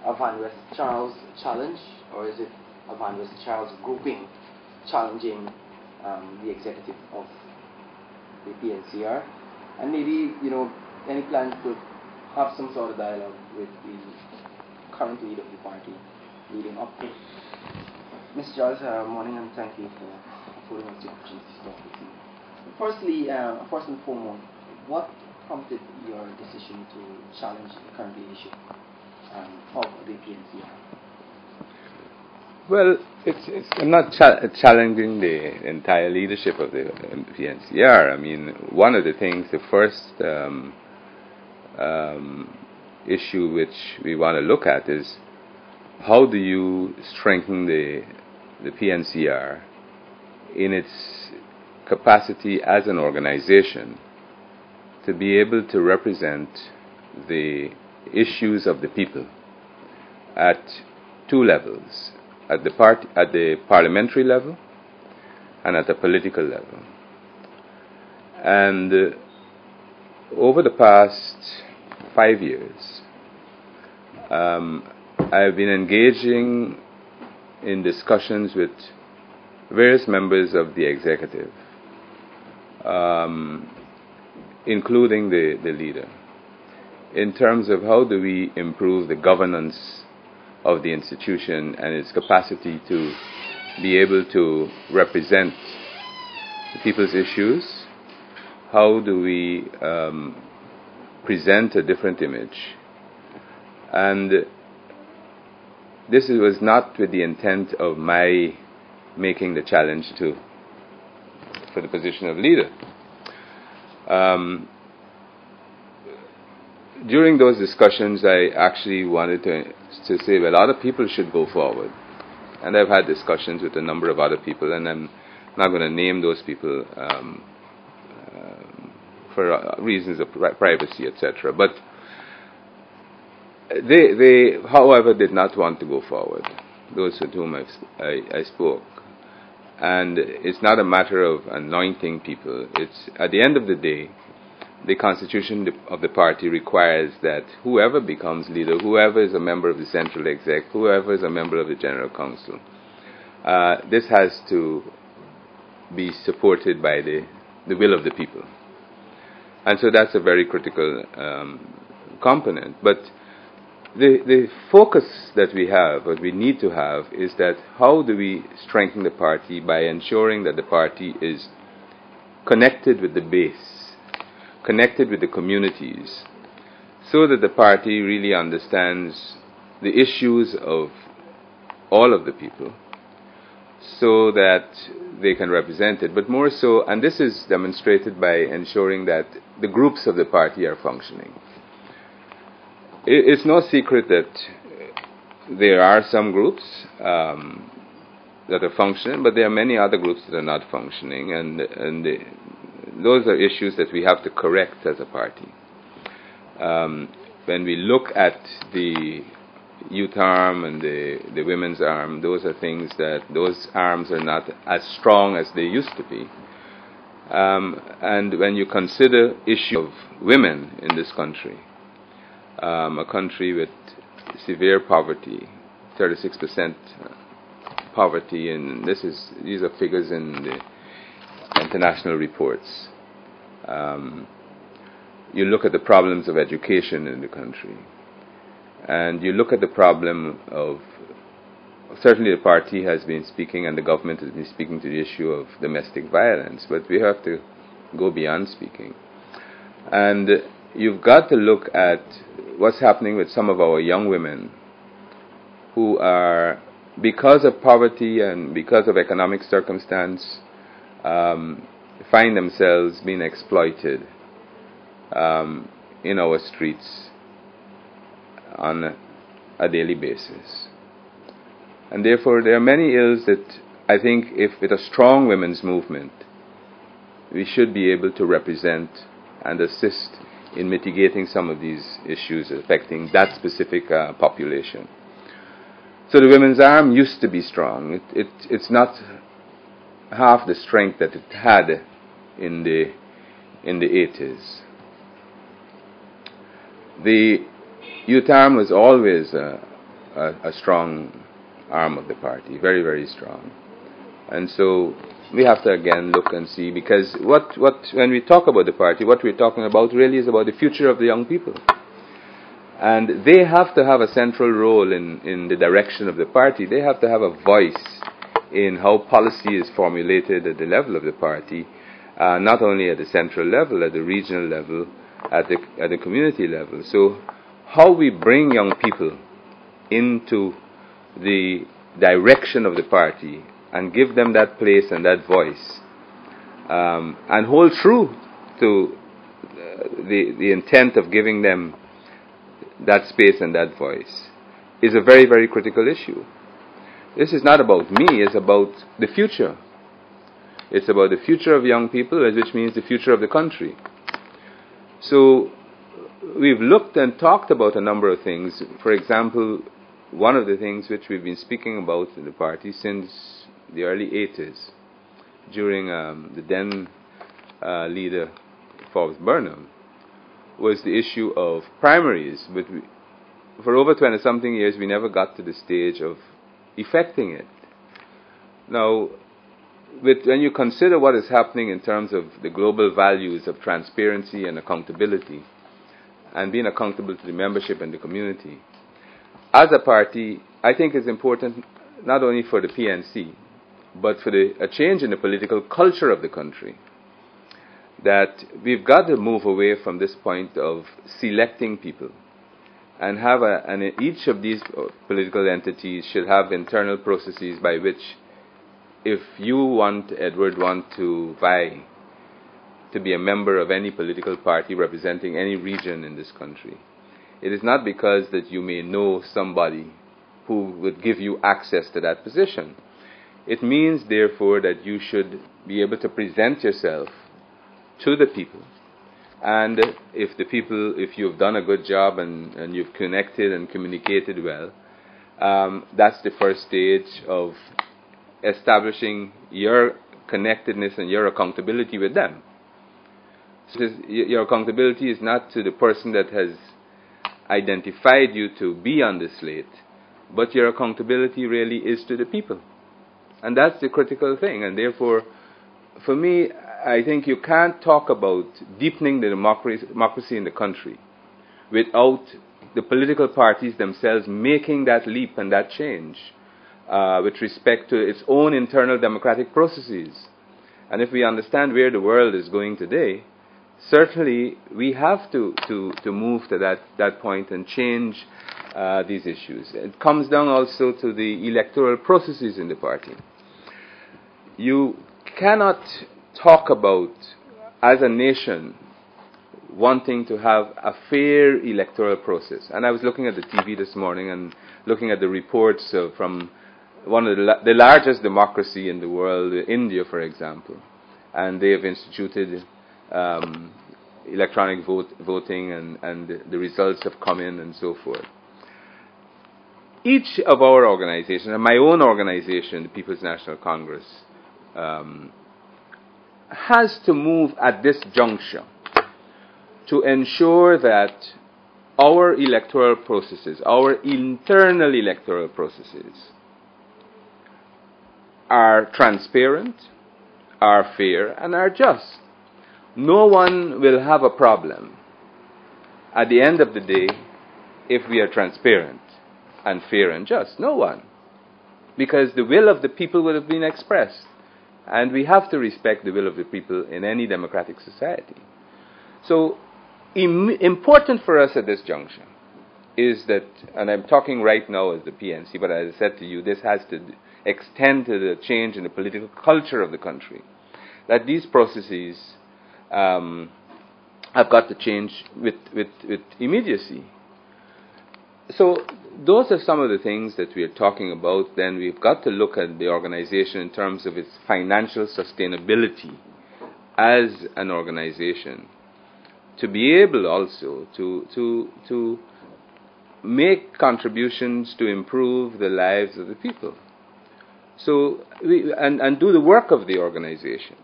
a Van West Charles challenge, or is it a Van West Charles grouping challenging the executive of the PNCR? And maybe, any plan to have some sort of dialogue with the current leader of the party leading up to. Mr. Charles, morning, and thank you for affording us the opportunity to talk with you. Firstly, first and foremost, what prompted your decision to challenge the current leadership of the PNCR? Well, I'm not challenging the entire leadership of the PNCR. I mean, one of the things, the first issue which we want to look at is how do you strengthen the PNCR in its capacity as an organization to be able to represent the issues of the people at two levels, at the parliamentary level and at the political level. And over the past 5 years, I've been engaging in discussions with various members of the executive, including the leader, in terms of how do we improve the governance of the institution and its capacity to be able to represent the people's issues. How do we present a different image? And this was not with the intent of my making the challenge for the position of leader. During those discussions, I actually wanted to say, well, other people should go forward. And I've had discussions with a number of other people, and I'm not going to name those people for reasons of privacy, etc. But they, however, did not want to go forward, those with whom I spoke. And it's not a matter of anointing people. It's, at the end of the day, the constitution of the party requires that whoever becomes leader, whoever is a member of the central exec, whoever is a member of the general council, this has to be supported by the will of the people. And so that's a very critical component. But the focus that we have, what we need to have, is that how do we strengthen the party by ensuring that the party is connected with the base, connected with the communities, so that the party really understands the issues of all of the people, so that they can represent it. But more so, and this is demonstrated by ensuring that the groups of the party are functioning. It's no secret that there are some groups that are functioning, but there are many other groups that are not functioning, and those are issues that we have to correct as a party. When we look at the youth arm and the women's arm, those are things that those arms are not as strong as they used to be. And when you consider issue of women in this country, a country with severe poverty, 36% poverty, and these are figures in the international reports. You look at the problems of education in the country, and you look at the problem of, certainly the party has been speaking and the government has been speaking to the issue of domestic violence, but we have to go beyond speaking. And you've got to look at what's happening with some of our young women who are, because of poverty and because of economic circumstance, find themselves being exploited in our streets on a daily basis. And therefore, there are many ills that I think, if with a strong women's movement, we should be able to represent and assist in mitigating some of these issues affecting that specific population. So the women's arm used to be strong. It's not half the strength that it had in the 80s. The youth arm was always a strong arm of the party, very, very strong. And so we have to again look and see, because when we talk about the party, what we're talking about really is about the future of the young people. And they have to have a central role in the direction of the party. They have to have a voice in how policy is formulated at the level of the party, not only at the central level, at the regional level, at the community level. So how we bring young people into the direction of the party and give them that place and that voice, and hold true to the intent of giving them that space and that voice, is a very, very critical issue. This is not about me, it's about the future. It's about the future of young people, which means the future of the country. So we've looked and talked about a number of things. For example, one of the things which we've been speaking about in the party since the early 80s, during the then leader, Forbes Burnham, was the issue of primaries. But for over 20-something years, we never got to the stage of effecting it. Now, when you consider what is happening in terms of the global values of transparency and accountability, and being accountable to the membership and the community, as a party, I think it's important not only for the PNC, but for a change in the political culture of the country, that we've got to move away from this point of selecting people and each of these political entities should have internal processes by which, if you, Edward, want to vie to be a member of any political party representing any region in this country, it is not because that you may know somebody who would give you access to that position. It means, therefore, that you should be able to present yourself to the people. And if you've done a good job and you've connected and communicated well, that's the first stage of establishing your connectedness and your accountability with them. So your accountability is not to the person that has identified you to be on the slate, but your accountability really is to the people. And that's the critical thing. And therefore, for me, I think you can't talk about deepening the democracy in the country without the political parties themselves making that leap and that change with respect to its own internal democratic processes. And if we understand where the world is going today, certainly we have to move to that point and change these issues. It comes down also to the electoral processes in the party. You cannot talk about, as a nation, wanting to have a fair electoral process. And I was looking at the TV this morning and looking at the reports from one of the largest democracy in the world, India, for example. And they have instituted electronic voting, and the results have come in and so forth. Each of our organizations, and my own organization, the People's National Congress, has to move at this juncture to ensure that our electoral processes, our internal electoral processes, are transparent, are fair, and are just. No one will have a problem at the end of the day if we are transparent and fair and just. No one. Because the will of the people would have been expressed. And we have to respect the will of the people in any democratic society. So, important for us at this juncture is that, and I'm talking right now as the PNC, but as I said to you, this has to extend to the change in the political culture of the country, that these processes have got to change with immediacy. So those are some of the things that we are talking about. Then we've got to look at the organization in terms of its financial sustainability as an organization, to be able also to make contributions to improve the lives of the people. So and do the work of the organization.